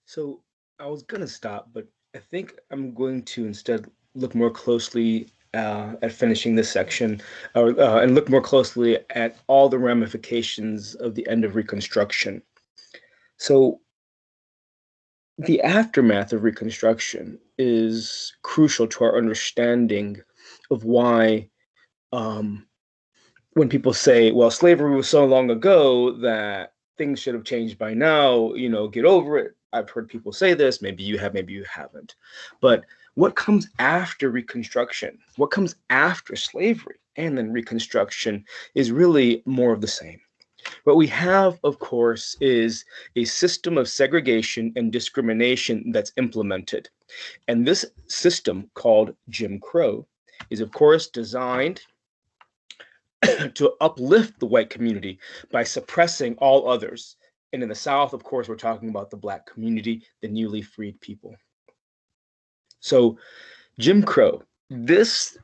So I was gonna stop, but I think I'm going to instead look more closely at finishing this section, and look more closely at all the ramifications of the end of Reconstruction. So the aftermath of Reconstruction is crucial to our understanding of why, um, when people say, well, slavery was so long ago that things should have changed by now, get over it. I've heard people say this, maybe you have, maybe you haven't. But what comes after Reconstruction, what comes after slavery and then Reconstruction is really more of the same. What we have, of course, is a system of segregation and discrimination that's implemented. And this system, called Jim Crow, is, of course, designed to uplift the white community by suppressing all others. And in the South, of course, we're talking about the Black community, the newly freed people. So Jim Crow, this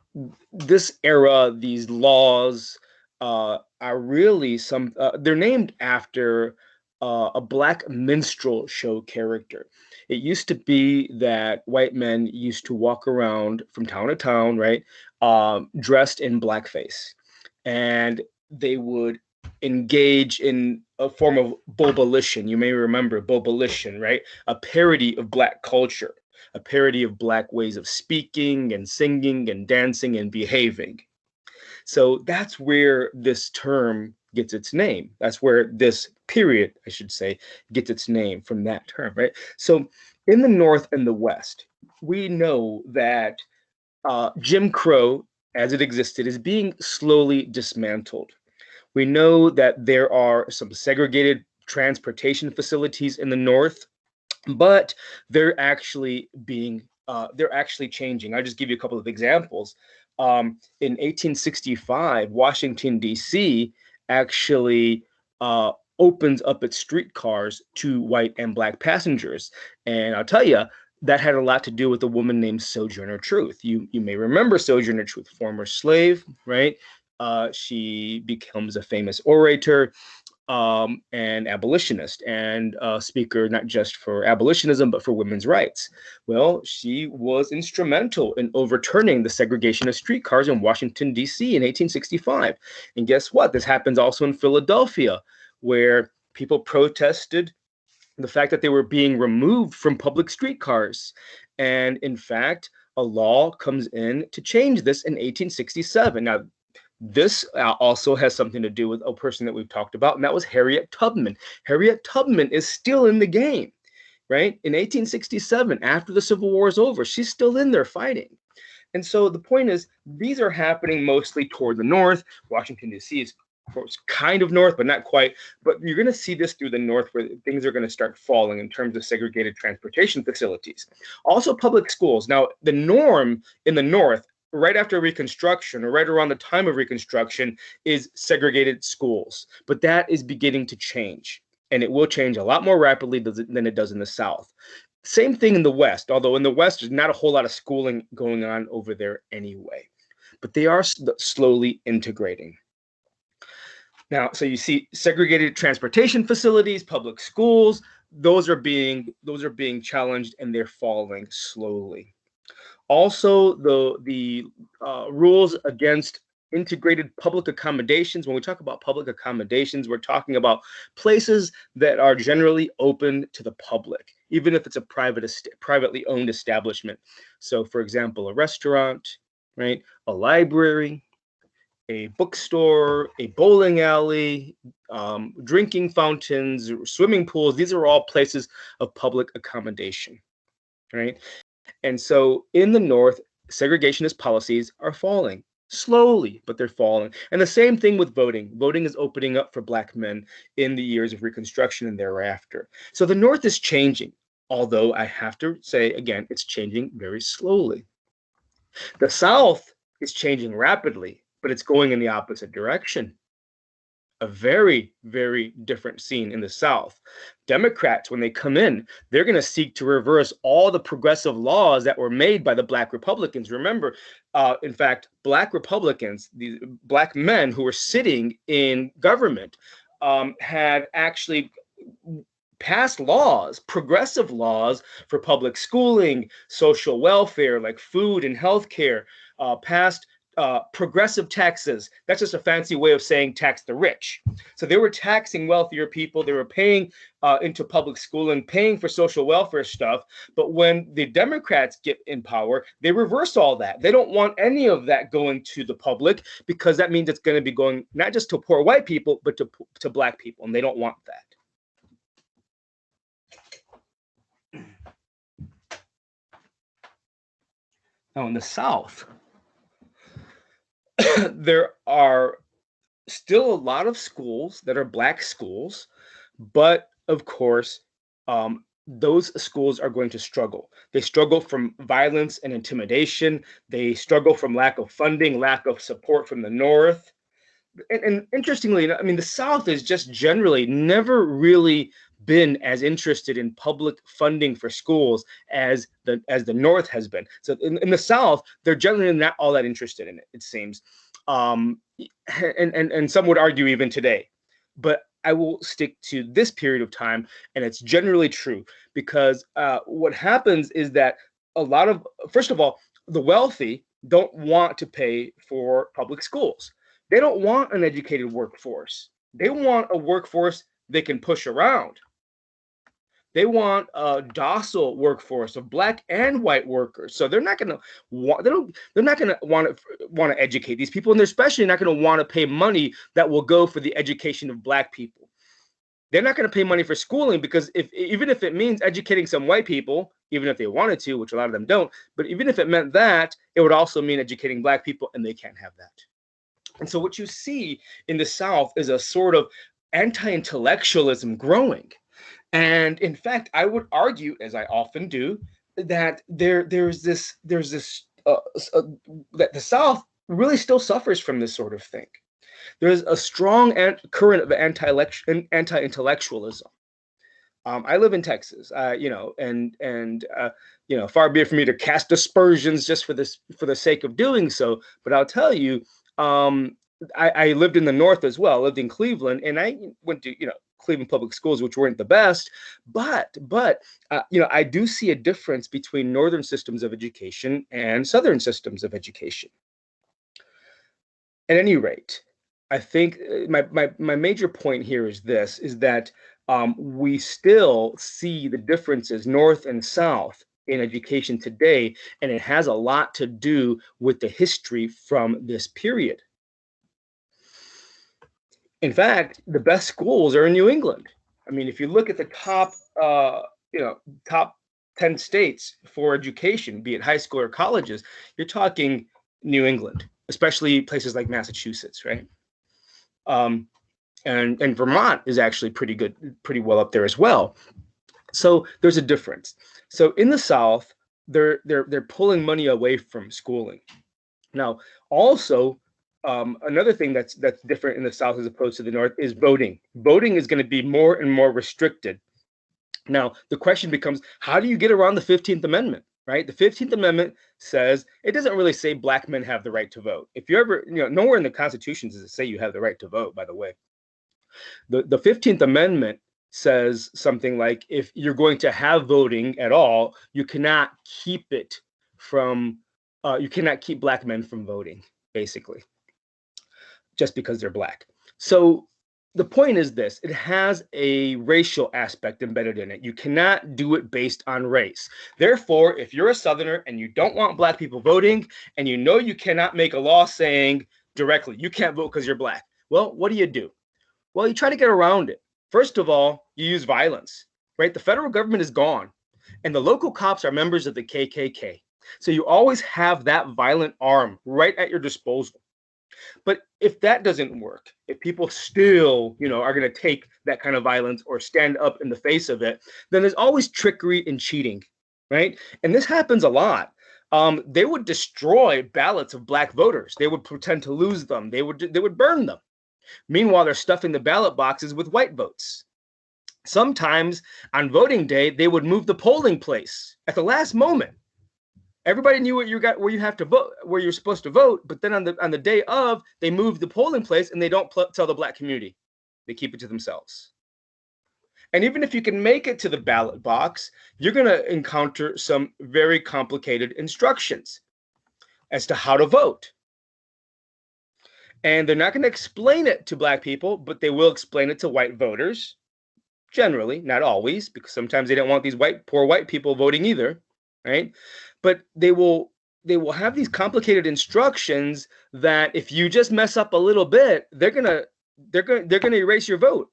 era, these laws are really they're named after a Black minstrel show character. It used to be that white men used to walk around from town to town, right, dressed in blackface, and they would engage in a form of bobolition. You may remember bobolition, right? A parody of Black culture, a parody of Black ways of speaking and singing and dancing and behaving. So that's where this term gets its name. That's where this period, I should say, gets its name, from that term, right? So in the North and the West, we know that Jim Crow, as it existed, is being slowly dismantled. We know that there are some segregated transportation facilities in the North, but they're actually changing. I'll just give you a couple of examples. In 1865, Washington, D.C. actually opens up its streetcars to white and Black passengers. And I'll tell you, that had a lot to do with a woman named Sojourner Truth. You may remember Sojourner Truth, former slave, right? She becomes a famous orator, and abolitionist, and speaker not just for abolitionism but for women's rights. Well, she was instrumental in overturning the segregation of streetcars in Washington, D.C. in 1865. And guess what? This happens also in Philadelphia, where people protested the fact that they were being removed from public streetcars. And in fact, a law comes in to change this in 1867. Now, this also has something to do with a person that we've talked about, and that was Harriet Tubman. Harriet Tubman is still in the game, right? In 1867, after the Civil War is over, she's still in there fighting. And so the point is, these are happening mostly toward the north. Washington, D.C. is, of course, kind of north, but not quite. But you're going to see this through the north, where things are going to start falling in terms of segregated transportation facilities. Also, public schools. Now, the norm in the north, right after Reconstruction, or right around the time of Reconstruction, is segregated schools. But that is beginning to change, and it will change a lot more rapidly than it does in the South. Same thing in the West, although in the West, there's not a whole lot of schooling going on over there anyway. But they are slowly integrating. Now, so you see segregated transportation facilities, public schools, those are being challenged, and they're falling slowly. Also, the rules against integrated public accommodations. When we talk about public accommodations, we're talking about places that are generally open to the public, even if it's a privately owned establishment. So, for example, a restaurant, right? A library, a bookstore, a bowling alley, drinking fountains, swimming pools. These are all places of public accommodation, right? And so in the North, segregationist policies are falling slowly, but they're falling. And the same thing with voting. Voting is opening up for Black men in the years of Reconstruction and thereafter. So the North is changing, although I have to say, again, it's changing very slowly. The South is changing rapidly, but it's going in the opposite direction. A very, very different scene in the South. Democrats, when they come in, they're going to seek to reverse all the progressive laws that were made by the Black Republicans. Remember, in fact, Black Republicans, these Black men who were sitting in government, had actually passed laws, progressive laws for public schooling, social welfare like food and healthcare, passed progressive taxes. That's just a fancy way of saying tax the rich. So they were taxing wealthier people. They were paying into public schooling, paying for social welfare stuff. But when the Democrats get in power, they reverse all that. They don't want any of that going to the public because that means it's going to be going not just to poor white people, but to Black people. And they don't want that. Now, in the South, there are still a lot of schools that are Black schools, but of course, those schools are going to struggle. They struggle from violence and intimidation. They struggle from lack of funding, lack of support from the North. And interestingly, I mean, the South is just generally never really been as interested in public funding for schools as the North has been. So in the South, they're generally not all that interested in it, it seems. And some would argue even today. But I will stick to this period of time, and it's generally true because what happens is that first of all, the wealthy don't want to pay for public schools. They don't want an educated workforce. They want a workforce they can push around. They want a docile workforce of Black and white workers. So they're not going to want. They're not going to want to educate these people, and they're especially not going to want to pay money that will go for the education of Black people. They're not going to pay money for schooling because even if it means educating some white people, even if they wanted to, which a lot of them don't, but even if it meant that, it would also mean educating Black people, and they can't have that. And so what you see in the South is a sort of anti-intellectualism growing. And in fact, I would argue, as I often do, that there's this that the South really still suffers from this sort of thing. There's a strong current of anti-intellectualism. I live in Texas, far be it for me to cast aspersions just for the sake of doing so. But I'll tell you, I lived in the North as well. I lived in Cleveland, and I went to Cleveland public schools, which weren't the best. But I do see a difference between northern systems of education and southern systems of education. At any rate, I think my major point here is this: is that we still see the differences north and south in education today, and it has a lot to do with the history from this period. In fact, the best schools are in New England. I mean, if you look at the top 10 states for education, be it high school or colleges, you're talking New England, especially places like Massachusetts, right? And Vermont is actually pretty well up there as well. So there's a difference. So in the South, they're pulling money away from schooling. Now, also, another thing that's different in the South as opposed to the North is voting. Voting is going to be more and more restricted. Now, the question becomes, how do you get around the 15th Amendment, right? The 15th Amendment says, it doesn't really say Black men have the right to vote. If you ever, nowhere in the Constitution does it say you have the right to vote, by the way. The 15th Amendment says something like, if you're going to have voting at all, you cannot keep Black men from voting, basically, just because they're Black. So the point is this: it has a racial aspect embedded in it. You cannot do it based on race. Therefore, if you're a Southerner and you don't want Black people voting, and you cannot make a law saying directly, you can't vote because you're Black, well, what do? Well, you try to get around it. First of all, you use violence, right? The federal government is gone, and the local cops are members of the KKK. So you always have that violent arm right at your disposal. But if that doesn't work, if people still, are going to take that kind of violence or stand up in the face of it, then there's always trickery and cheating, right? And this happens a lot. They would destroy ballots of Black voters. They would pretend to lose them. They would burn them. Meanwhile, they're stuffing the ballot boxes with white votes. Sometimes on voting day, they would move the polling place at the last moment. Everybody knew where you have to vote, where you're supposed to vote, but then on the day of, they move the polling place and they don't tell the Black community. They keep it to themselves. And even if you can make it to the ballot box, you're going to encounter some very complicated instructions as to how to vote. And they're not going to explain it to Black people, but they will explain it to white voters. Generally, not always, because sometimes they don't want these poor white people voting either, right? But they will have these complicated instructions that if you just mess up a little bit, they're gonna erase your vote.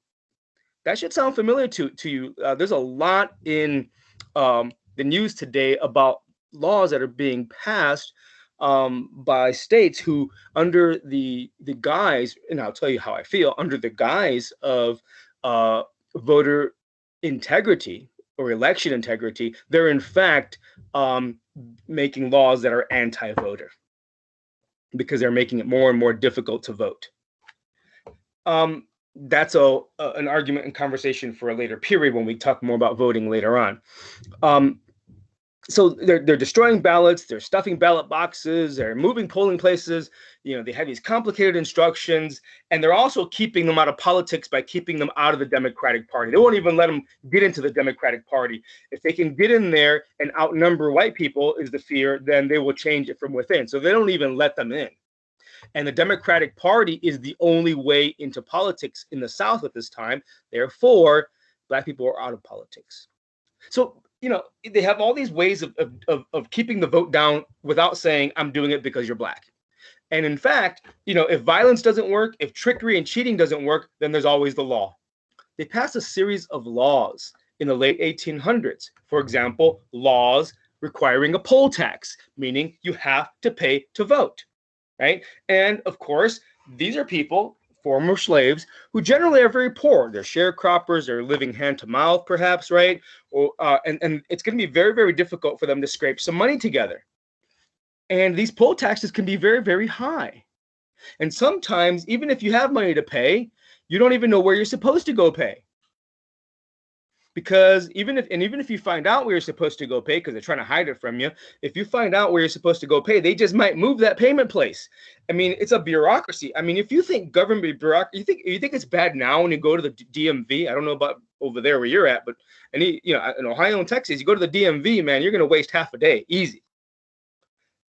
That should sound familiar to you. There's a lot in the news today about laws that are being passed by states who, under the guise, and I'll tell you how I feel, under the guise of voter integrity or election integrity, they're in fact making laws that are anti-voter because they're making it more and more difficult to vote. That's an argument and conversation for a later period when we talk more about voting later on. So they're destroying ballots, they're stuffing ballot boxes, they're moving polling places. They have these complicated instructions, and they're also keeping them out of politics by keeping them out of the Democratic Party. They won't even let them get into the Democratic Party. If they can get in there and outnumber white people, is the fear, then they will change it from within. So they don't even let them in. And the Democratic Party is the only way into politics in the South at this time. Therefore, Black people are out of politics. So, they have all these ways of keeping the vote down without saying, I'm doing it because you're Black. And in fact, if violence doesn't work, if trickery and cheating doesn't work, then there's always the law. They passed a series of laws in the late 1800s. For example, laws requiring a poll tax, meaning you have to pay to vote, right? And of course, these are people, former slaves, who generally are very poor. They're sharecroppers, they're living hand to mouth, perhaps, right? And it's going to be very, very difficult for them to scrape some money together. And these poll taxes can be very, very high. And sometimes, even if you have money to pay, you don't even know where you're supposed to go pay. Because even if you find out where you're supposed to go pay, because they're trying to hide it from you, if you find out where you're supposed to go pay, they just might move that payment place. I mean, it's a bureaucracy. I mean, if you think government bureaucracy, you think it's bad now when you go to the DMV. I don't know about over there where you're at, but in Ohio and Texas, you go to the DMV, man, you're going to waste half a day, easy.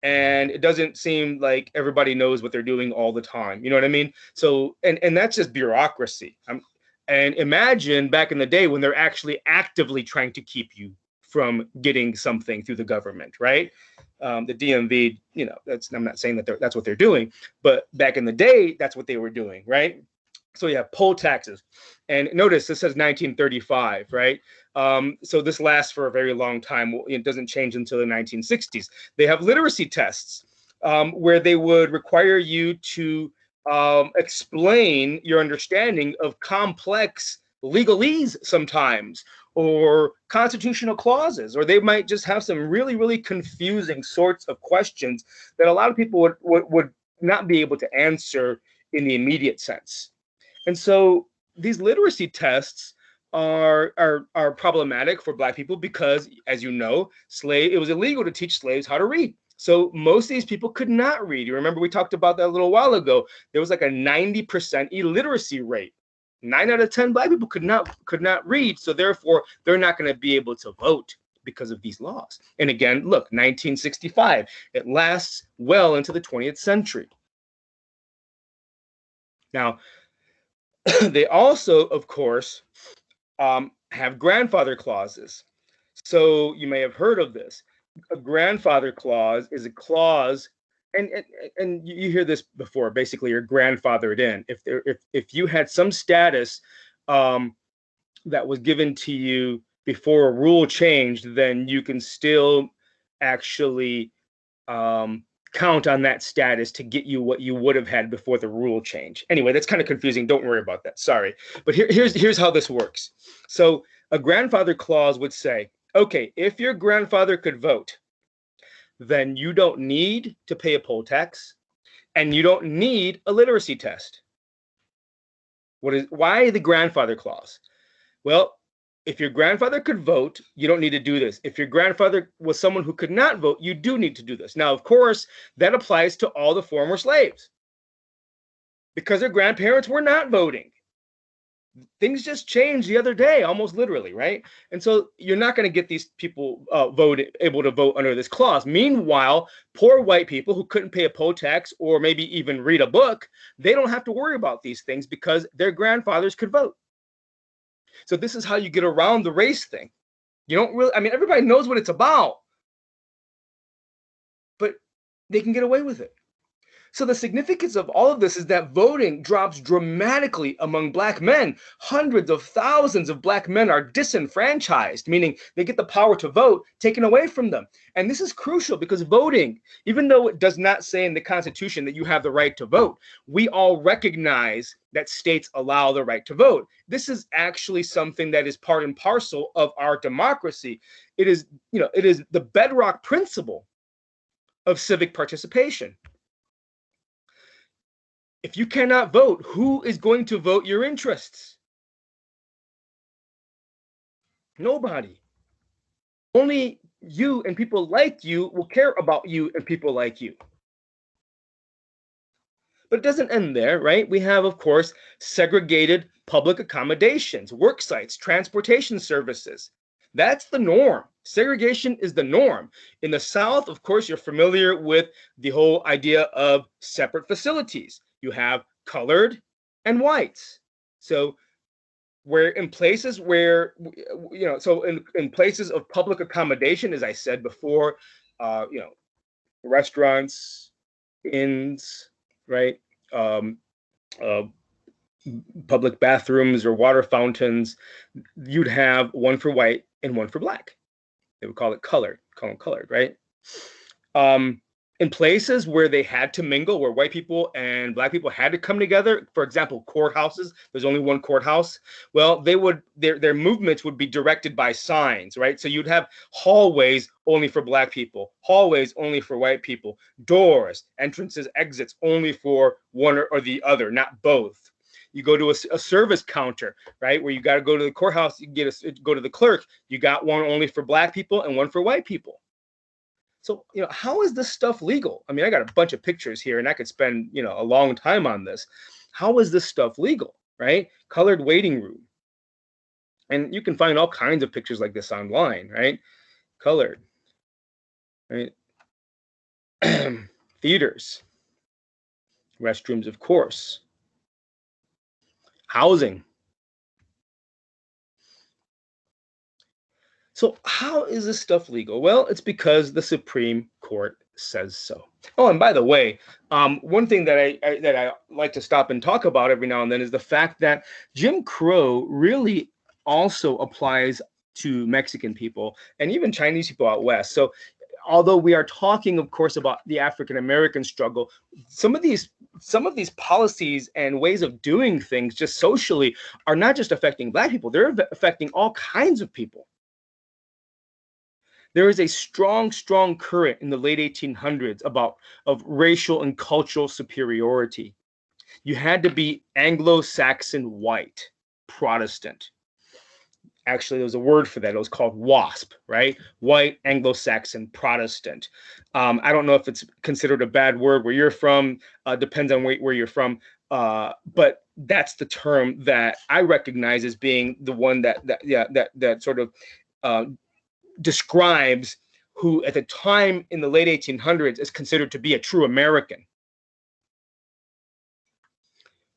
And it doesn't seem like everybody knows what they're doing all the time. You know what I mean? So, and that's just bureaucracy. And imagine back in the day when they're actually actively trying to keep you from getting something through the government, right? The DMV, I'm not saying that that's what they're doing, but back in the day, that's what they were doing, right? So you have poll taxes. And notice this says 1935, right? So this lasts for a very long time. It doesn't change until the 1960s. They have literacy tests where they would require you to explain your understanding of complex legalese sometimes, or constitutional clauses, or they might just have some really, really confusing sorts of questions that a lot of people would not be able to answer in the immediate sense. And so these literacy tests are problematic for Black people because, as you know, it was illegal to teach slaves how to read. So most of these people could not read. You remember we talked about that a little while ago. There was like a 90% illiteracy rate. 9 out of 10 Black people could not read. So therefore, they're not going to be able to vote because of these laws. And again, look, 1965. It lasts well into the 20th century. Now, they also, of course, have grandfather clauses. So you may have heard of this. A grandfather clause is a clause, and you hear this before. Basically, you're grandfathered in. If you had some status that was given to you before a rule changed, then you can still actually count on that status to get you what you would have had before the rule change. Anyway, that's kind of confusing. Don't worry about that. Sorry. But here's how this works. So a grandfather clause would say, okay, if your grandfather could vote, then you don't need to pay a poll tax and you don't need a literacy test. Why the grandfather clause? Well, if your grandfather could vote, you don't need to do this. If your grandfather was someone who could not vote, you do need to do this. Now, of course, that applies to all the former slaves because their grandparents were not voting. Things just changed the other day, almost literally, right? And so you're not going to get these people able to vote under this clause. Meanwhile, poor white people who couldn't pay a poll tax or maybe even read a book, they don't have to worry about these things because their grandfathers could vote. So this is how you get around the race thing. You don't really, I mean, everybody knows what it's about, but they can get away with it. So the significance of all of this is that voting drops dramatically among Black men. Hundreds of thousands of Black men are disenfranchised, meaning they get the power to vote taken away from them. And this is crucial because voting, even though it does not say in the Constitution that you have the right to vote, we all recognize that states allow the right to vote. This is actually something that is part and parcel of our democracy. It is, it is the bedrock principle of civic participation. If you cannot vote, who is going to vote your interests? Nobody. Only you and people like you will care about you and people like you. But it doesn't end there, right? We have, of course, segregated public accommodations, work sites, transportation services. That's the norm. Segregation is the norm. In the South, of course, you're familiar with the whole idea of separate facilities. You have colored and whites. So where in places where, so in places of public accommodation, as I said before, restaurants, inns, right? Public bathrooms or water fountains, you'd have one for white and one for Black. They would call them colored, right? In places where they had to mingle, where white people and Black people had to come together, for example, courthouses, there's only one courthouse. Well, their movements would be directed by signs, right? So you'd have hallways only for Black people, hallways only for white people, doors, entrances, exits only for one or the other, not both. You go to a service counter, right, where you got to go to the courthouse, you go to the clerk, you got one only for Black people and one for white people. So, how is this stuff legal? I mean, I got a bunch of pictures here and I could spend, a long time on this. How is this stuff legal, right? Colored waiting room. And you can find all kinds of pictures like this online, right? Colored, right? Theaters, restrooms, of course. Housing. So how is this stuff legal? Well, it's because the Supreme Court says so. Oh, and by the way, one thing that I like to stop and talk about every now and then is the fact that Jim Crow really also applies to Mexican people and even Chinese people out west. So although we are talking, of course, about the African American struggle, some of these policies and ways of doing things just socially are not just affecting Black people, they're affecting all kinds of people. There is a strong current in the late 1800s of racial and cultural superiority. You had to be Anglo-Saxon white, Protestant. Actually, there was a word for that. It was called WASP, right? White, Anglo-Saxon, Protestant. I don't know if it's considered a bad word where you're from. Depends on where you're from. But that's the term that I recognize as being the one that sort of describes who at the time in the late 1800s is considered to be a true American.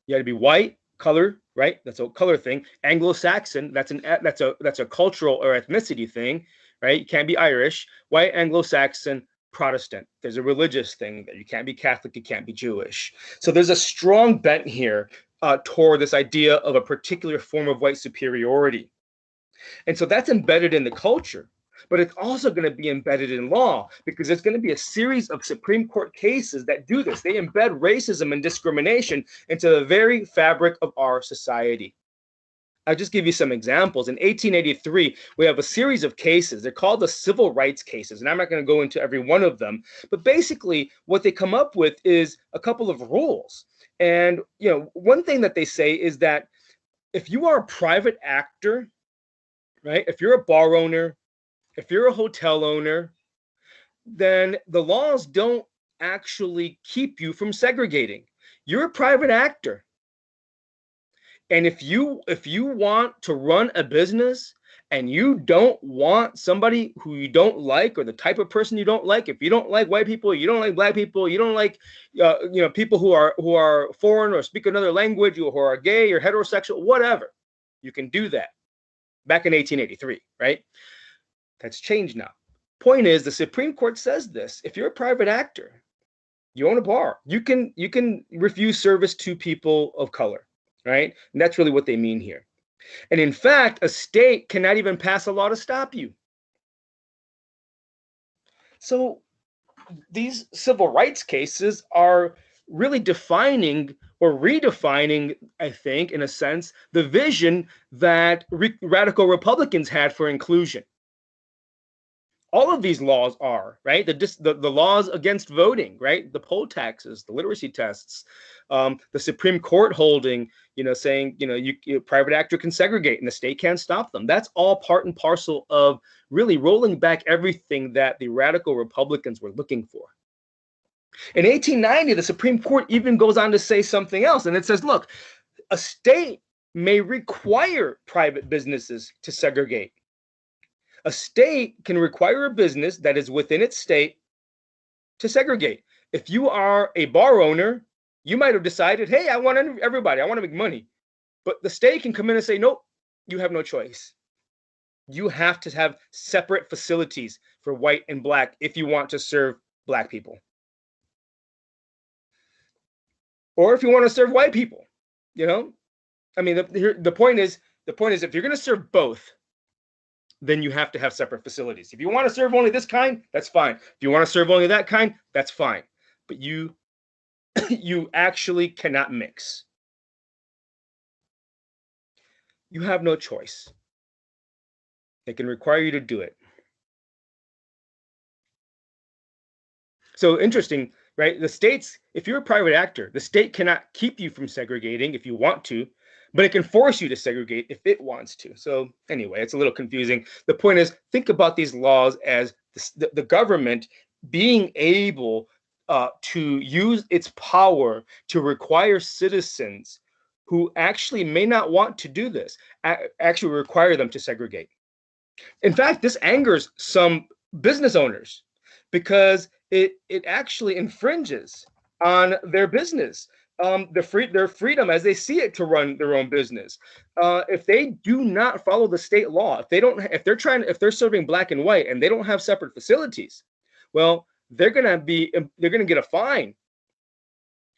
You had to be white, color, right? That's a color thing. Anglo-Saxon, that's a cultural or ethnicity thing, right? You can't be Irish. White, Anglo-Saxon, Protestant. There's a religious thing that you can't be Catholic, you can't be Jewish. So there's a strong bent here toward this idea of a particular form of white superiority. And so that's embedded in the culture. But it's also going to be embedded in law because there's going to be a series of Supreme Court cases that do this. They embed racism and discrimination into the very fabric of our society. I'll just give you some examples. In 1883, we have a series of cases. They're called the civil rights cases, and I'm not going to go into every one of them. But basically, what they come up with is a couple of rules. And one thing that they say is that if you are a private actor, right, if you're a bar owner, if you're a hotel owner, then the laws don't actually keep you from segregating. You're a private actor. And if you want to run a business and you don't want somebody who you don't like, or the type of person you don't like, if you don't like white people, you don't like black people, you don't like people who are foreign or speak another language, or who are gay or heterosexual, whatever, you can do that. Back in 1883, right? That's changed now. Point is, the Supreme Court says this: if you're a private actor, you own a bar, you can refuse service to people of color, right? And that's really what they mean here. And in fact, a state cannot even pass a law to stop you. So these civil rights cases are really defining or redefining, I think, in a sense, the vision that radical Republicans had for inclusion. All of these laws are, right? The laws against voting, right? The poll taxes, the literacy tests, the Supreme Court holding, saying, private actor can segregate and the state can't stop them. That's all part and parcel of really rolling back everything that the radical Republicans were looking for. In 1890, the Supreme Court even goes on to say something else, and it says, look, a state may require private businesses to segregate. A state can require a business that is within its state to segregate. If you are a bar owner, you might have decided, hey, I want everybody, I want to make money. But the state can come in and say, nope, you have no choice. You have to have separate facilities for white and black if you want to serve black people. Or if you want to serve white people, I mean, the point is, if you're going to serve both, then you have to have separate facilities. If you want to serve only this kind, that's fine. If you want to serve only that kind, that's fine. But you actually cannot mix. You have no choice. They can require you to do it. So interesting, right? The states, if you're a private actor, the state cannot keep you from segregating if you want to, but it can force you to segregate if it wants to. So anyway, it's a little confusing. The point is, think about these laws as the government being able to use its power to require citizens who actually may not want to do this, actually require them to segregate. In fact, this angers some business owners because it actually infringes on their business. Their freedom as they see it to run their own business. If they do not follow the state law, if they're serving black and white and they don't have separate facilities, well, they're gonna get a fine.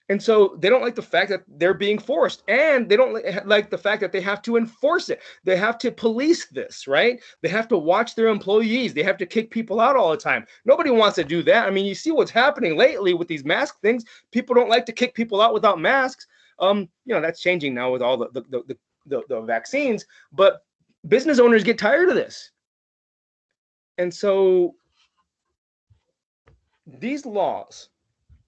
And so they don't like the fact that they're being forced, and they don't like the fact that they have to enforce it. They have to police this, right? They have to watch their employees. They have to kick people out all the time. Nobody wants to do that. I mean, you see what's happening lately with these mask things. People don't like to kick people out without masks. That's changing now with all the vaccines, but business owners get tired of this. And so these laws,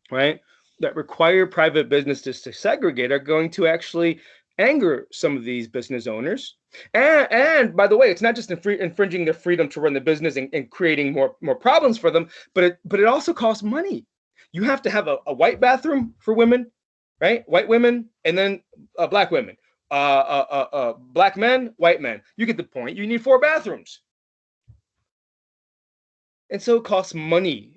right, that require private businesses to segregate are going to actually anger some of these business owners. And by the way, it's not just infringing their freedom to run the business and creating more problems for them, but it also costs money. You have to have a white bathroom for women, right? White women, and then black women. Black men, white men. You get the point. You need 4 bathrooms. And so it costs money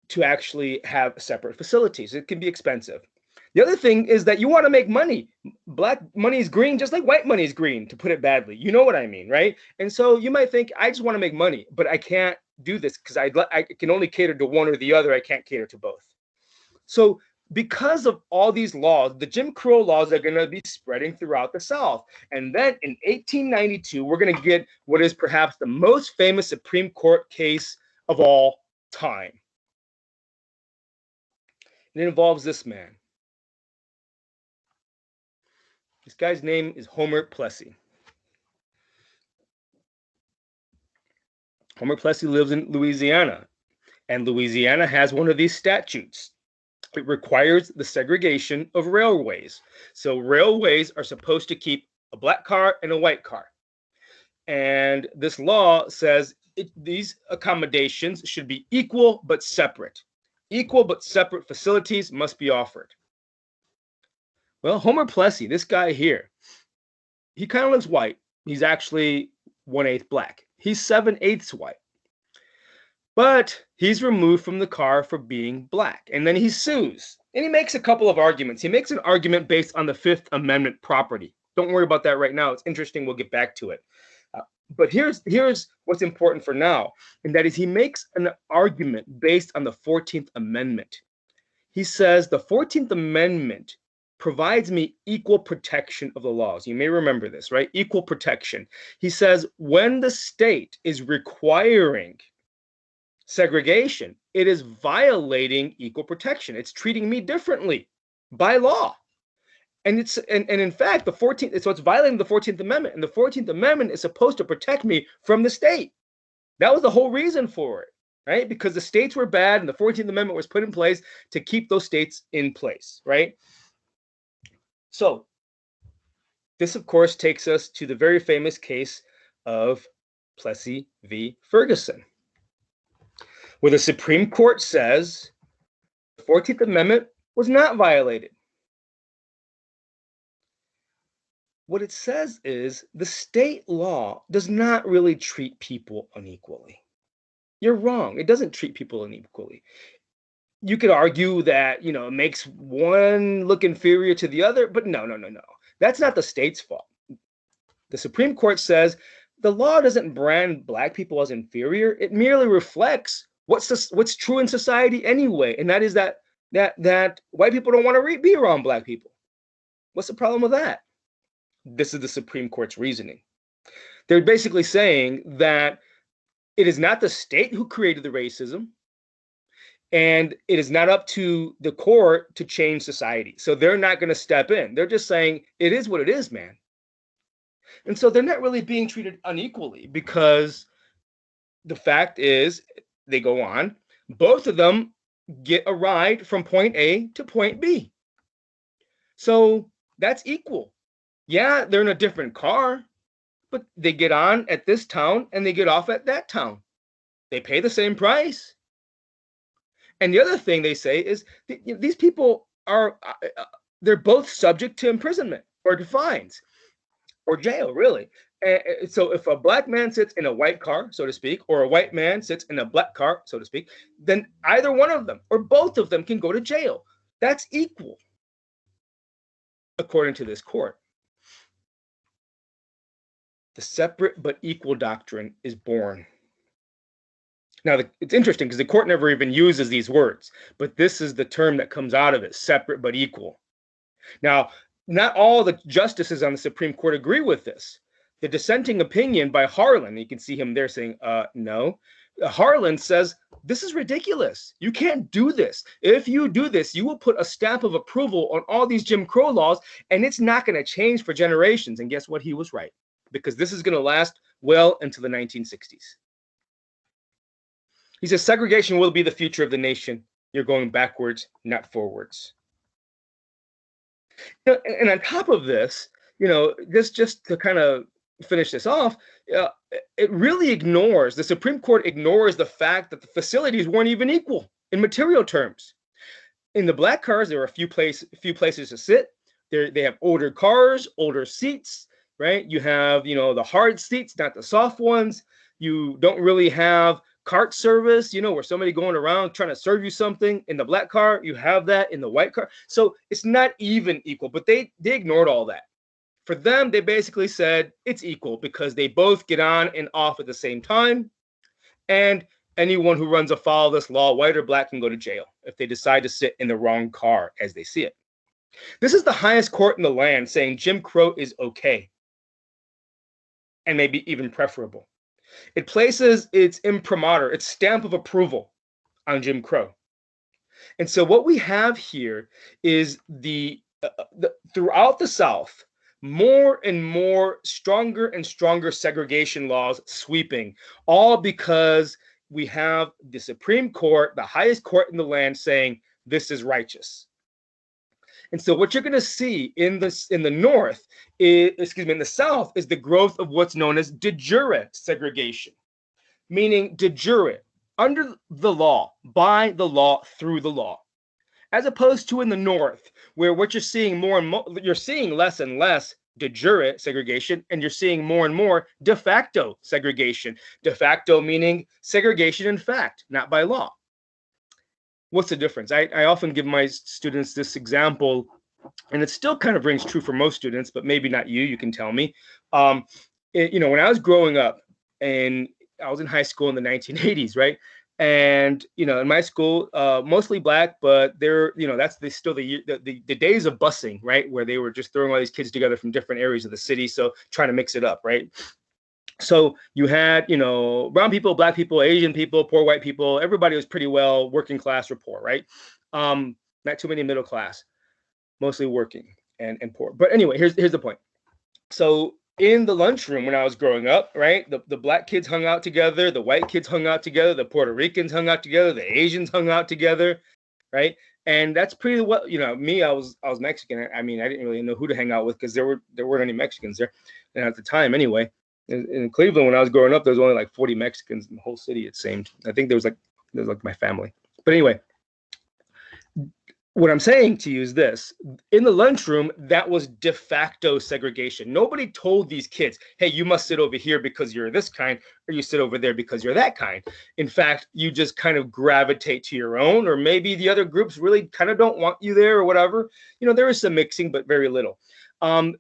to actually have separate facilities. It can be expensive. The other thing is that you want to make money. Black money is green, just like white money is green, to put it badly. You know what I mean, right? And so you might think, I just want to make money, but I can't do this because I can only cater to one or the other. I can't cater to both. So because of all these laws, the Jim Crow laws are going to be spreading throughout the South. And then in 1892, we're going to get what is perhaps the most famous Supreme Court case of all time. And it involves this man. This guy's name is Homer Plessy. Homer Plessy lives in Louisiana, and Louisiana has one of these statutes. It requires the segregation of railways. So railways are supposed to keep a black car and a white car. And this law says these accommodations should be equal but separate. Equal but separate facilities must be offered. Well, Homer Plessy, this guy here, he kind of looks white. He's actually 1/8 black. He's 7/8 white. But he's removed from the car for being black. And then he sues. And he makes a couple of arguments. He makes an argument based on the Fifth Amendment property. Don't worry about that right now. It's interesting. We'll get back to it. But here's what's important for now, and that is he makes an argument based on the 14th Amendment. He says the 14th Amendment provides me equal protection of the laws. You may remember this, right? Equal protection. He says when the state is requiring segregation, it is violating equal protection. It's treating me differently by law. And in fact, the 14th, so it's violating the 14th Amendment. And the 14th Amendment is supposed to protect me from the state. That was the whole reason for it, right? Because the states were bad and the 14th Amendment was put in place to keep those states in place, right? So this, of course, takes us to the very famous case of Plessy v. Ferguson, where the Supreme Court says the 14th Amendment was not violated. What it says is the state law does not really treat people unequally. You're wrong. It doesn't treat people unequally. You could argue that, it makes one look inferior to the other, but no. That's not the state's fault. The Supreme Court says the law doesn't brand black people as inferior. It merely reflects what's true in society anyway, and that is that white people don't want to be around black people. What's the problem with that? This is the Supreme Court's reasoning. They're basically saying that it is not the state who created the racism, and it is not up to the court to change society. So they're not going to step in. They're just saying it is what it is, man. And so they're not really being treated unequally, because the fact is, they go on, both of them get a ride from point A to point B. So that's equal. Yeah, they're in a different car, but they get on at this town and they get off at that town. They pay the same price. And the other thing they say is these people they're both subject to imprisonment or to fines or jail, really. And so if a black man sits in a white car, so to speak, or a white man sits in a black car, so to speak, then either one of them or both of them can go to jail. That's equal, according to this court. The separate but equal doctrine is born. Now, it's interesting because the court never even uses these words, but this is the term that comes out of it, separate but equal. Now, not all the justices on the Supreme Court agree with this. The dissenting opinion by Harlan, you can see him there saying, no. Harlan says, this is ridiculous. You can't do this. If you do this, you will put a stamp of approval on all these Jim Crow laws, and it's not going to change for generations. And guess what? He was right, because this is going to last well into the 1960s. He says segregation will be the future of the nation. You're going backwards, not forwards. And on top of this, this just to kind of finish this off, it really ignores, the Supreme Court ignores the fact that the facilities weren't even equal in material terms. In the black cars, there are a few places to sit. They have older cars, older seats, right? You have, the hard seats, not the soft ones. You don't really have cart service, where somebody going around trying to serve you something. In the black car, you have that. In the white car, so it's not even equal. But they ignored all that. For them, they basically said it's equal because they both get on and off at the same time, and anyone who runs afoul of this law, white or black, can go to jail if they decide to sit in the wrong car, as they see it. This is the highest court in the land saying Jim Crow is okay, and maybe even preferable. It places its imprimatur, its stamp of approval on Jim Crow. And so what we have here is throughout the South, more and more stronger and stronger segregation laws sweeping, all because we have the Supreme Court, the highest court in the land, saying this is righteous. And so what you're going to see in the North, in the South, is the growth of what's known as de jure segregation, meaning de jure, under the law, by the law, through the law, as opposed to in the North, where what you're seeing more and more, you're seeing less and less de jure segregation, and you're seeing more and more de facto segregation. De facto meaning segregation in fact, not by law. What's the difference? I often give my students this example, and it still kind of rings true for most students, but maybe not you. You can tell me. When I was growing up, and I was in high school in the 1980s, right? And in my school, mostly black, but that's still the days of busing, right, where they were just throwing all these kids together from different areas of the city, so trying to mix it up, right? So you had, brown people, black people, Asian people, poor white people. Everybody was pretty well working class or poor, right? Not too many middle class, mostly working and poor. But anyway, here's the point. So in the lunchroom when I was growing up, right, the black kids hung out together, the white kids hung out together, the Puerto Ricans hung out together, the Asians hung out together, right? And that's pretty well, me, I was Mexican. I mean, I didn't really know who to hang out with because there weren't any Mexicans there, and at the time anyway. In Cleveland, when I was growing up, there was only like 40 Mexicans in the whole city, it seemed. I think there was like my family. But anyway, what I'm saying to you is this. In the lunchroom, that was de facto segregation. Nobody told these kids, hey, you must sit over here because you're this kind, or you sit over there because you're that kind. In fact, you just kind of gravitate to your own, or maybe the other groups really kind of don't want you there or whatever. There is some mixing, but very little.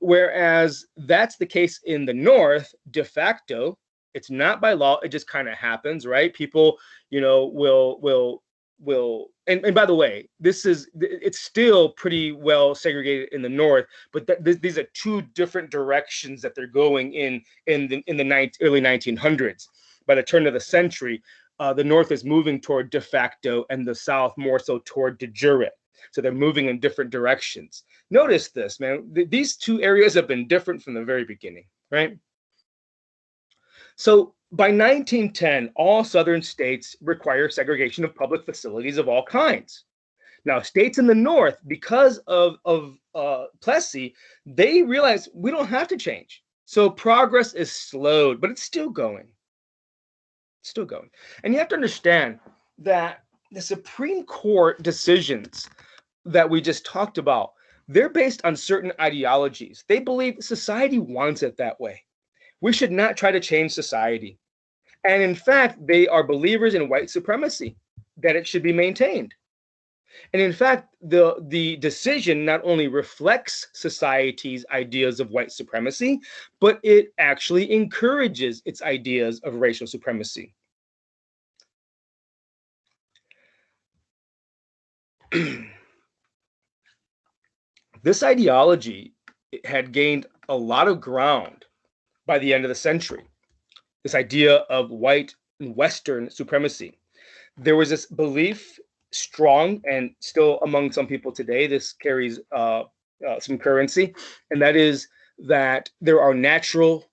Whereas that's the case in the North, de facto, it's not by law. It just kind of happens, right? People, will, and by the way, it's still pretty well segregated in the North, but these are two different directions that they're going in the early 1900s. By the turn of the century, the North is moving toward de facto and the South more so toward de jure. So they're moving in different directions. Notice this, man. These two areas have been different from the very beginning, right? So by 1910, all Southern states require segregation of public facilities of all kinds. Now, states in the North, because of Plessy, they realize we don't have to change. So progress is slowed, but it's still going. It's still going. And you have to understand that the Supreme Court decisions that we just talked about, they're based on certain ideologies. They believe society wants it that way. We should not try to change society. And in fact, they are believers in white supremacy, that it should be maintained. And in fact, the decision not only reflects society's ideas of white supremacy, but it actually encourages its ideas of racial supremacy. This ideology had gained a lot of ground by the end of the century, this idea of white and Western supremacy. There was this belief, strong and still among some people today, this carries some currency, and that is that there are natural,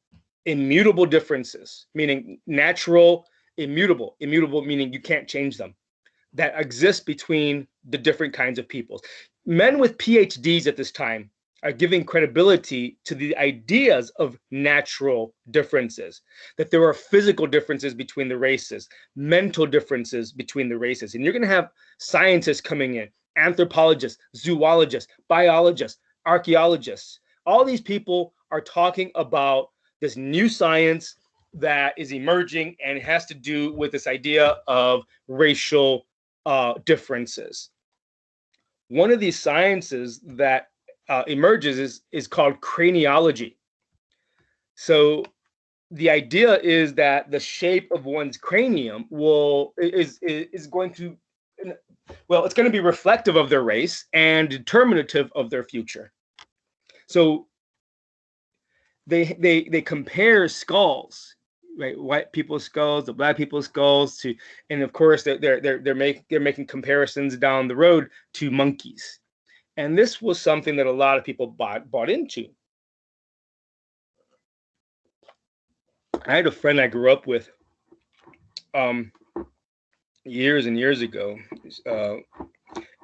immutable differences, meaning natural, immutable meaning you can't change them, that exist between the different kinds of peoples. Men with PhDs at this time are giving credibility to the ideas of natural differences, that there are physical differences between the races, mental differences between the races. And you're going to have scientists coming in, anthropologists, zoologists, biologists, archaeologists. All these people are talking about this new science that is emerging and has to do with this idea of racial differences. One of these sciences that emerges is called craniology. So the idea is that the shape of one's cranium is going to, well, it's going to be reflective of their race and determinative of their future. So they compare skulls, right? White people's skulls, the black people's skulls, and of course they're making comparisons down the road to monkeys. And this was something that a lot of people bought into. I had a friend I grew up with years and years ago,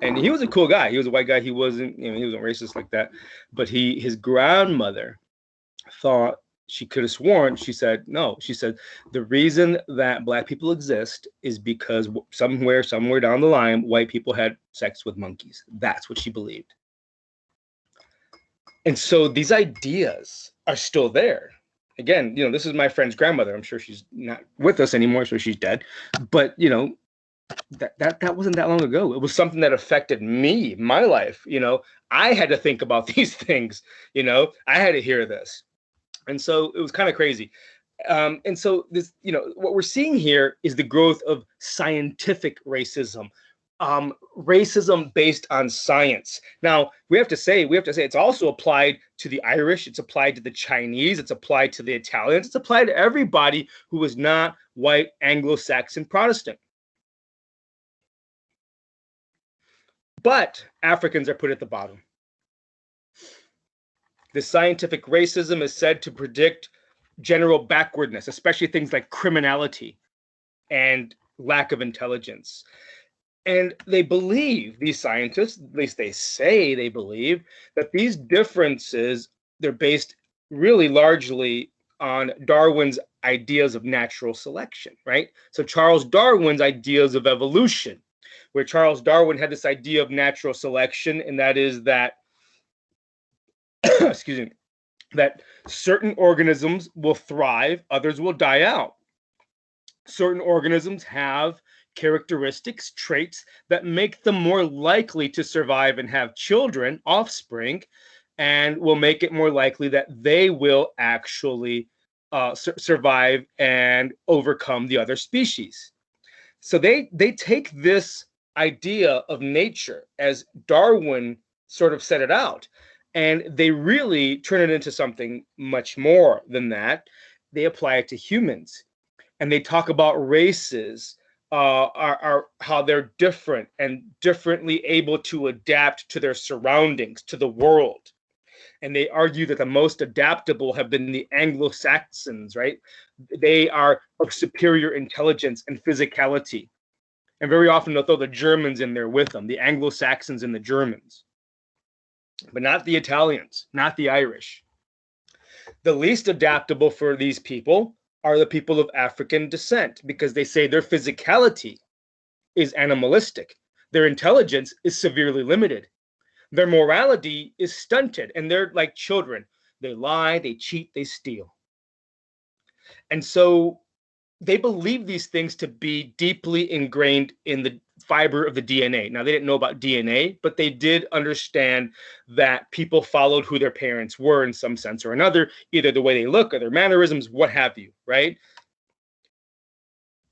and he was a cool guy. He was a white guy. He wasn't racist like that. But his grandmother thought, she could have sworn, she said, no. She said, the reason that black people exist is because somewhere down the line, white people had sex with monkeys. That's what she believed. And so these ideas are still there. Again, this is my friend's grandmother. I'm sure she's not with us anymore, so she's dead. But that wasn't that long ago. It was something that affected me, my life. I had to think about these things. I had to hear this, and so it was kind of crazy. And so this, what we're seeing here is the growth of scientific racism, racism based on science. Now we have to say it's also applied to the Irish, it's applied to the Chinese, it's applied to the Italians, it's applied to everybody who is not white Anglo-Saxon Protestant. But Africans are put at the bottom. The scientific racism is said to predict general backwardness, especially things like criminality and lack of intelligence. And they believe, these scientists, at least they say they believe, that these differences, they're based really largely on Darwin's ideas of natural selection, right? So Charles Darwin's ideas of evolution, where Charles Darwin had this idea of natural selection, and that is that, excuse me, that certain organisms will thrive, others will die out. Certain organisms have characteristics, traits that make them more likely to survive and have children, offspring, and will make it more likely that they will actually survive and overcome the other species. So they take this idea of nature as Darwin sort of set it out, and they really turn it into something much more than that. They apply it to humans, and they talk about races, are how they're different and differently able to adapt to their surroundings, to the world. And they argue that the most adaptable have been the Anglo-Saxons, right? They are of superior intelligence and physicality. And very often they'll throw the Germans in there with them, the Anglo-Saxons and the Germans, but not the Italians, not the Irish. The least adaptable for these people are the people of African descent, because they say their physicality is animalistic, their intelligence is severely limited, their morality is stunted, and they're like children. They lie, they cheat, they steal. And so they believe these things to be deeply ingrained in the fiber of the DNA. Now, they didn't know about DNA, but they did understand that people followed who their parents were in some sense or another, either the way they look or their mannerisms, what have you, right?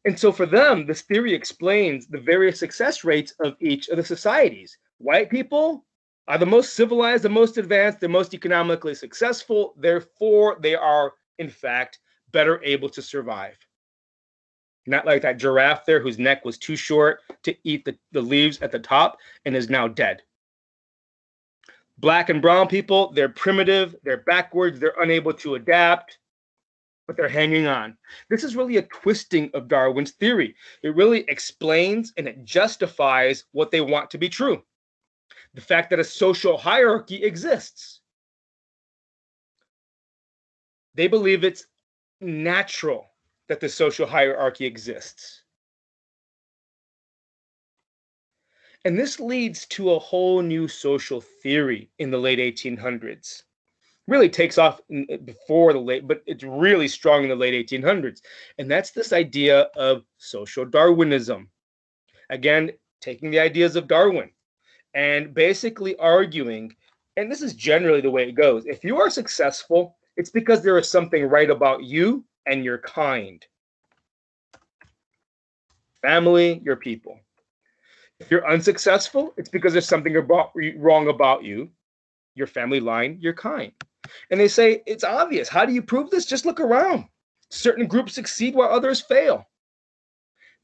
And so for them, this theory explains the various success rates of each of the societies. White people are the most civilized, the most advanced, the most economically successful. Therefore, they are, in fact, better able to survive. Not like that giraffe there whose neck was too short to eat the leaves at the top and is now dead. Black and brown people, they're primitive, they're backwards, they're unable to adapt, but they're hanging on. This is really a twisting of Darwin's theory. It really explains and it justifies what they want to be true. The fact that a social hierarchy exists. They believe it's natural that the social hierarchy exists. And this leads to a whole new social theory in the late 1800s. Really takes off before the late, but it's really strong in the late 1800s. And that's this idea of social Darwinism. Again, taking the ideas of Darwin and basically arguing, and this is generally the way it goes, if you are successful, it's because there is something right about you and your kind. Family, your people. If you're unsuccessful, it's because there's something wrong about you, your family line, your kind. And they say, it's obvious. How do you prove this? Just look around. Certain groups succeed while others fail.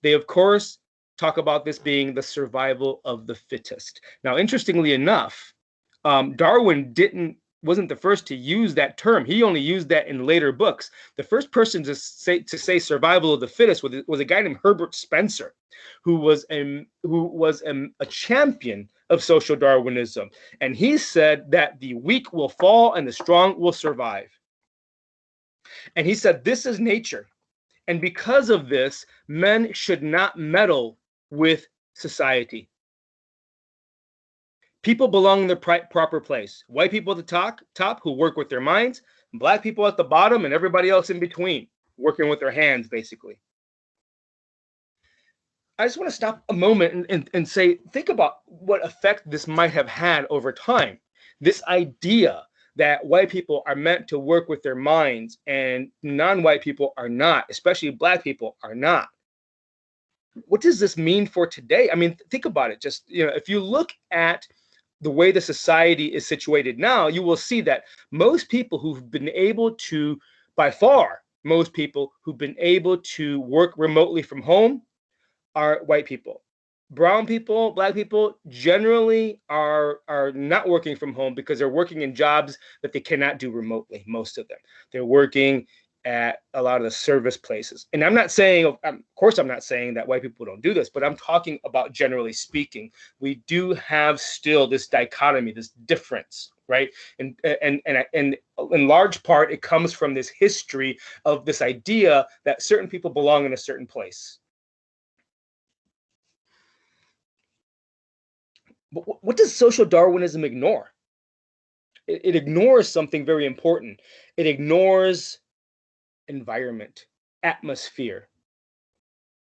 They, of course, talk about this being the survival of the fittest. Now, interestingly enough, Darwin wasn't the first to use that term. He only used that in later books. The first person to say survival of the fittest was a guy named Herbert Spencer, who was a champion of social Darwinism. And he said that the weak will fall and the strong will survive. And he said, this is nature. And because of this, men should not meddle with society. People belong in their proper place. White people at the top who work with their minds, black people at the bottom, and everybody else in between, working with their hands, basically. I just want to stop a moment and say, think about what effect this might have had over time. This idea that white people are meant to work with their minds and non-white people are not, especially black people are not. What does this mean for today? I mean, think about it. Just, if you look at the way the society is situated now, you will see that most people who've been able to, by far, most people who've been able to work remotely from home are white people. Brown people, black people generally are not working from home because they're working in jobs that they cannot do remotely, most of them. They're working at a lot of the service places. And I'm not saying, of course, I'm not saying that white people don't do this, but I'm talking about generally speaking. We do have still this dichotomy, this difference, right? And in large part, it comes from this history of this idea that certain people belong in a certain place. But what does social Darwinism ignore? It ignores something very important. It ignores environment, atmosphere,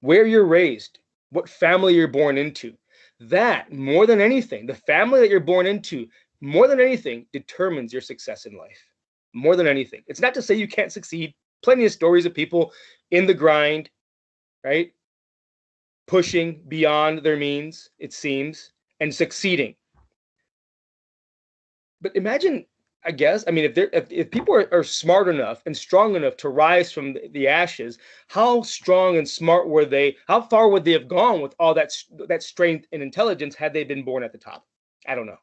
where you're raised, what family you're born into. That, more than anything, the family that you're born into, more than anything, determines your success in life. More than anything. It's not to say you can't succeed. Plenty of stories of people in the grind, right? Pushing beyond their means, it seems, and succeeding. But imagine, I guess, I mean, if people are smart enough and strong enough to rise from the ashes, how strong and smart were they? How far would they have gone with all that strength and intelligence had they been born at the top? I don't know.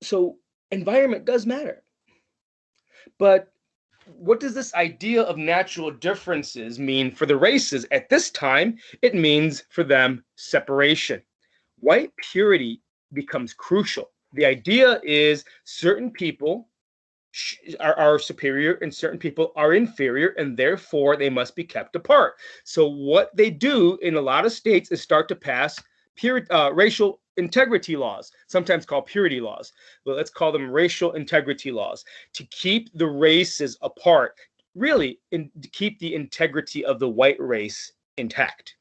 So environment does matter. But what does this idea of natural differences mean for the races? At this time, it means for them separation. White purity becomes crucial. The idea is certain people are superior and certain people are inferior, and therefore they must be kept apart. So what they do in a lot of states is start to pass racial integrity laws, sometimes called purity laws, but let's call them racial integrity laws, to keep the races apart, really, to keep the integrity of the white race intact.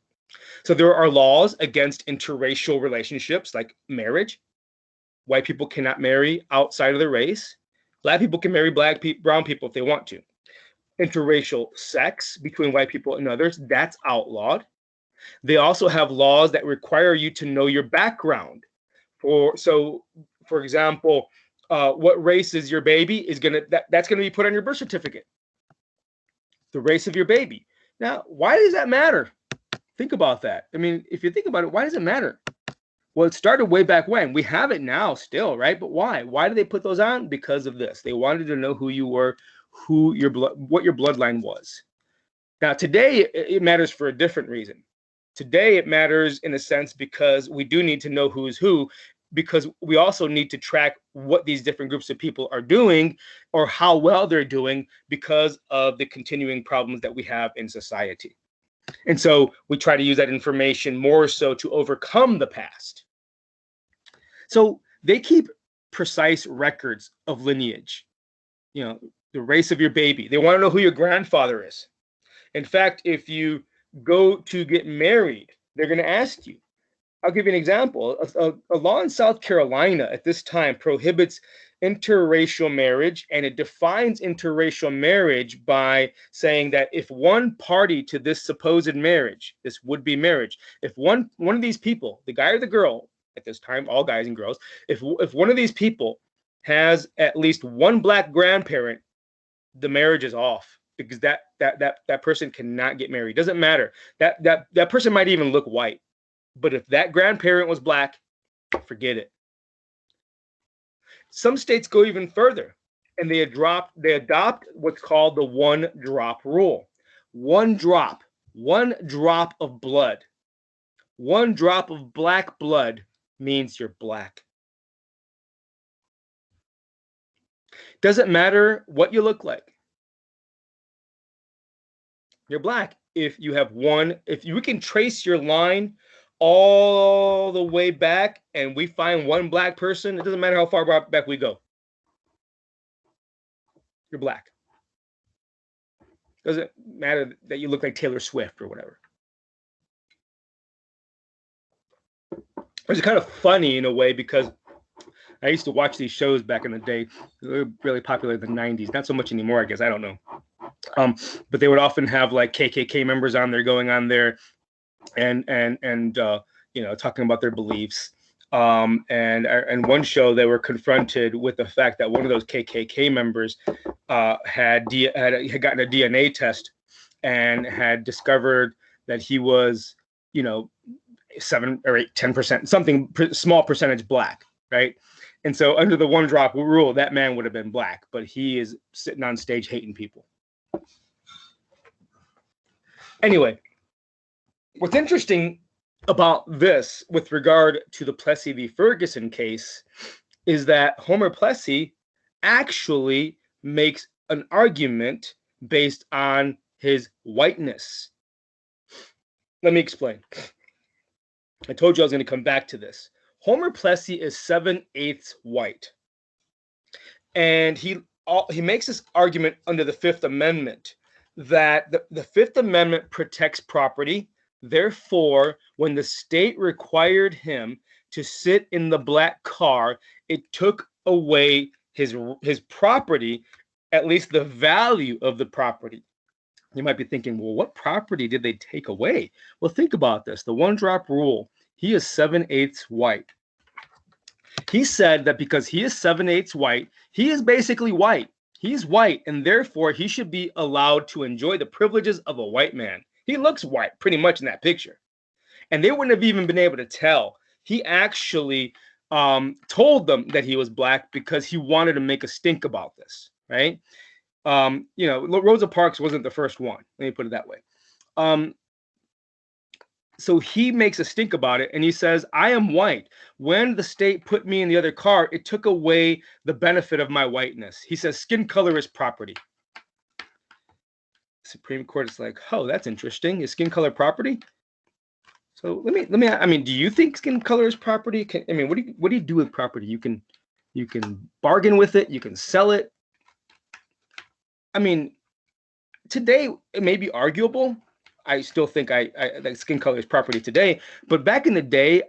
So there are laws against interracial relationships like marriage. White people cannot marry outside of their race. Black people can marry brown people if they want to. Interracial sex between white people and others, that's outlawed. They also have laws that require you to know your background. For example, what race is your baby is that's gonna be put on your birth certificate. The race of your baby. Now, why does that matter? Think about that. I mean, if you think about it, why does it matter? Well, it started way back when. We have it now still, right? But why? Why did they put those on? Because of this. They wanted to know who you were, what your bloodline was. Now, today, it matters for a different reason. Today, it matters in a sense because we do need to know who's who, because we also need to track what these different groups of people are doing or how well they're doing because of the continuing problems that we have in society. And so we try to use that information more so to overcome the past. So they keep precise records of lineage, the race of your baby. They want to know who your grandfather is. In fact, if you go to get married, they're going to ask you. I'll give you an example. A law in South Carolina at this time prohibits interracial marriage, and it defines interracial marriage by saying that if one party to this supposed marriage, this would-be marriage, if one of these people, the guy or the girl, at this time, all guys and girls, if one of these people has at least one black grandparent, the marriage is off, because that person cannot get married. Doesn't matter. That person might even look white, but if that grandparent was black, forget it. Some states go even further, and they adopt what's called the one drop rule. One drop of blood, one drop of black blood means you're black. Doesn't matter what you look like. You're black. If you can trace your line all the way back and we find one black person, it doesn't matter how far back we go. You're black. Doesn't matter that you look like Taylor Swift or whatever. It's kind of funny in a way because I used to watch these shows back in the day. They were really popular in the 90s. Not so much anymore, I guess. I don't know. But they would often have like KKK members on there going on there and you know, talking about their beliefs. And one show they were confronted with the fact that one of those KKK members had gotten a DNA test and had discovered that he was, you know, 7 or 8, 10%, something small percentage black, right? And so under the one drop rule, that man would have been black, but he is sitting on stage hating people. Anyway, what's interesting about this with regard to the Plessy v. Ferguson case is that Homer Plessy actually makes an argument based on his whiteness. Let me explain. I told you I was going to come back to this. Homer Plessy is 7/8 white. And he makes this argument under the Fifth Amendment that the Fifth Amendment protects property. Therefore, when the state required him to sit in the black car, it took away his property, at least the value of the property. You might be thinking, well, what property did they take away? Well, think about this. The one drop rule, he is 7/8 white. He said that because he is 7/8 white, he is basically white. He's white, and therefore he should be allowed to enjoy the privileges of a white man. He looks white pretty much in that picture. And they wouldn't have even been able to tell. He actually told them that he was black because he wanted to make a stink about this, right? You know, Rosa Parks wasn't the first one. Let me put it that way. So he makes a stink about it, and he says, I am white. When the state put me in the other car, it took away the benefit of my whiteness. He says, skin color is property. Supreme Court is like, oh, that's interesting. Is skin color property? So let me. I mean, do you think skin color is property? I mean, what do you do with property? You can bargain with it. You can sell it. I mean, today it may be arguable. I still think that skin color is property today, but back in the day,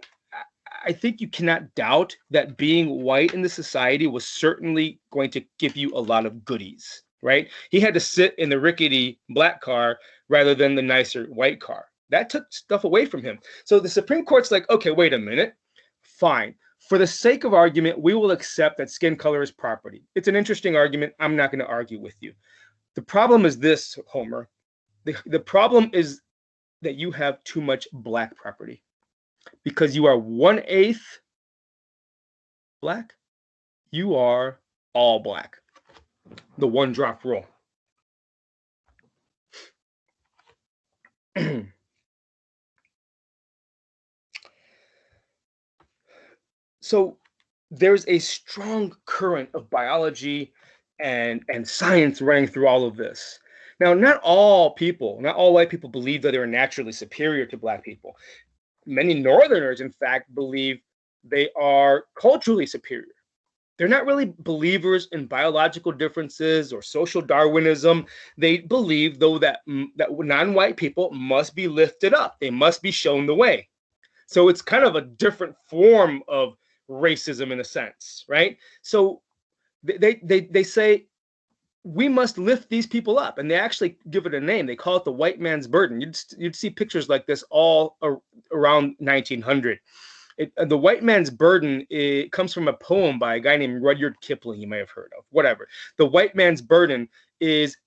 I think you cannot doubt that being white in the society was certainly going to give you a lot of goodies, right? He had to sit in the rickety black car rather than the nicer white car. That took stuff away from him. So the Supreme Court's like, okay, wait a minute. Fine. For the sake of argument, we will accept that skin color is property. It's an interesting argument. I'm not going to argue with you. The problem is this, Homer. The problem is that you have too much black property because you are 1/8 black. You are all black. The one drop rule. So there's a strong current of biology and science running through all of this. Now, not all white people believe that they're naturally superior to black people. Many Northerners, in fact, believe they are culturally superior. They're not really believers in biological differences or social Darwinism. They believe, though, that non-white people must be lifted up. They must be shown the way. So it's kind of a different form of racism in a sense, right? So they say, we must lift these people up, and they actually give it a name. They call it the white man's burden. You'd see pictures like this all around 1900. The white man's burden, it comes from a poem by a guy named Rudyard Kipling, you may have heard of, whatever. The white man's burden is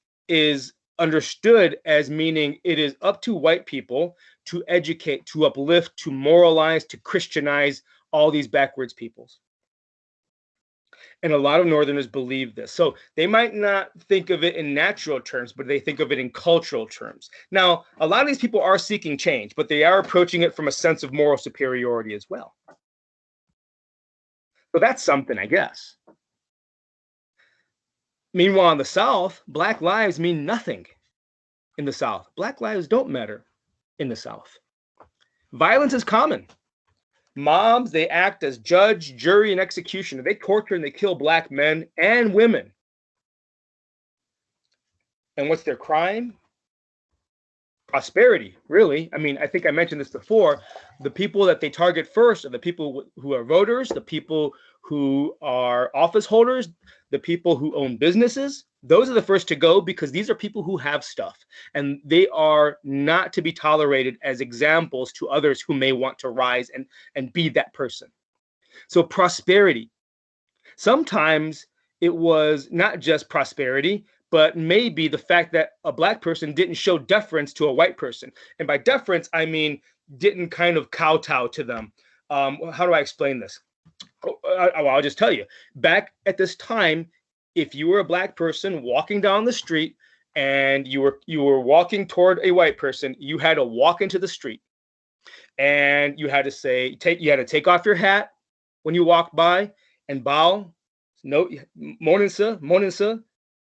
understood as meaning it is up to white people to educate, to uplift, to moralize, to Christianize all these backwards peoples. And a lot of Northerners believe this. So they might not think of it in natural terms, but they think of it in cultural terms. Now, a lot of these people are seeking change, but they are approaching it from a sense of moral superiority as well. So that's something, I guess. Meanwhile, in the South, Black lives mean nothing in the South. Black lives don't matter in the South. Violence is common. Mobs, they act as judge, jury, and executioner. They torture and they kill black men and women. And what's their crime? Prosperity, really. I mean, I think I mentioned this before. The people that they target first are the people who are voters, the people who are office holders, the people who own businesses. Those are the first to go because these are people who have stuff and they are not to be tolerated as examples to others who may want to rise and be that person. So prosperity. Sometimes it was not just prosperity, but maybe the fact that a black person didn't show deference to a white person. And by deference, I mean didn't kind of kowtow to them. How do I explain this? I'll just tell you. Back at this time, if you were a black person walking down the street and you were walking toward a white person, you had to walk into the street, and you had to you had to take off your hat when you walked by and bow, no, morning sir,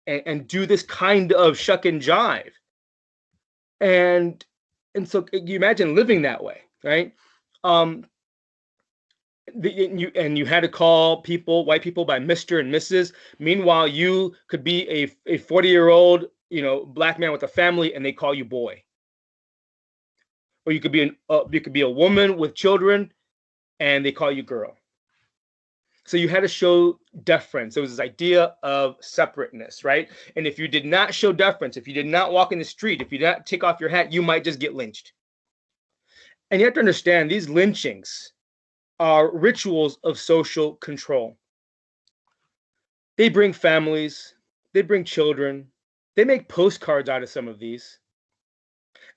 and do this kind of shuck and jive. And so you imagine living that way, right? You had to call white people by Mr. and Mrs. Meanwhile, you could be a 40-year-old, black man with a family, and they call you boy. Or you could be a woman with children, and they call you girl. So you had to show deference. There was this idea of separateness, right? And if you did not show deference, if you did not walk in the street, if you did not take off your hat, you might just get lynched. And you have to understand, these lynchings are rituals of social control. They bring families, they bring children, they make postcards out of some of these.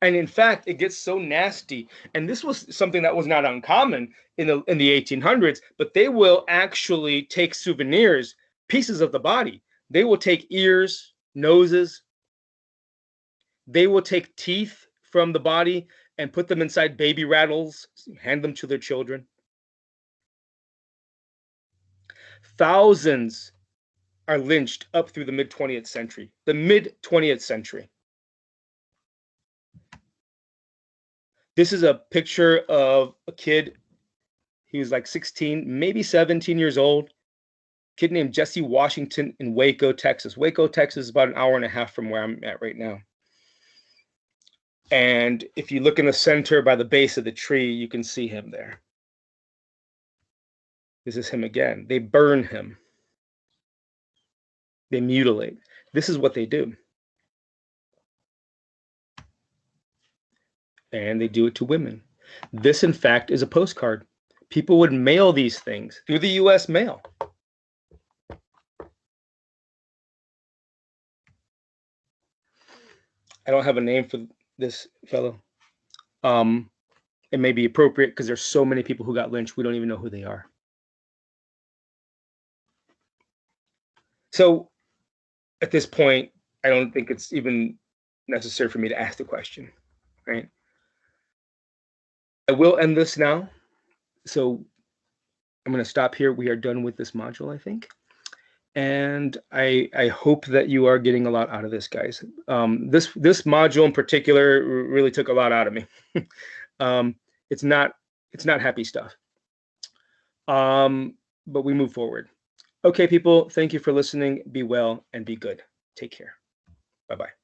And in fact, it gets so nasty. And this was something that was not uncommon in the 1800s, but they will actually take souvenirs, pieces of the body. They will take ears, noses. They will take teeth from the body and put them inside baby rattles, hand them to their children. Thousands are lynched up through the mid-20th century. The mid-20th century. This is a picture of a kid. He was like 16, maybe 17 years old. A kid named Jesse Washington in Waco, Texas. Waco, Texas is about an hour and a half from where I'm at right now. And if you look in the center by the base of the tree, you can see him there. This is him again. They burn him. They mutilate. This is what they do. And they do it to women. This, in fact, is a postcard. People would mail these things through the U.S. mail. I don't have a name for this fellow. It may be appropriate because there's so many people who got lynched, we don't even know who they are. So at this point, I don't think it's even necessary for me to ask the question, right? I will end this now. So I'm going to stop here. We are done with this module, I think. And I hope that you are getting a lot out of this, guys. This module in particular really took a lot out of me. It's not happy stuff. But we move forward. Okay, people, thank you for listening. Be well and be good. Take care. Bye-bye.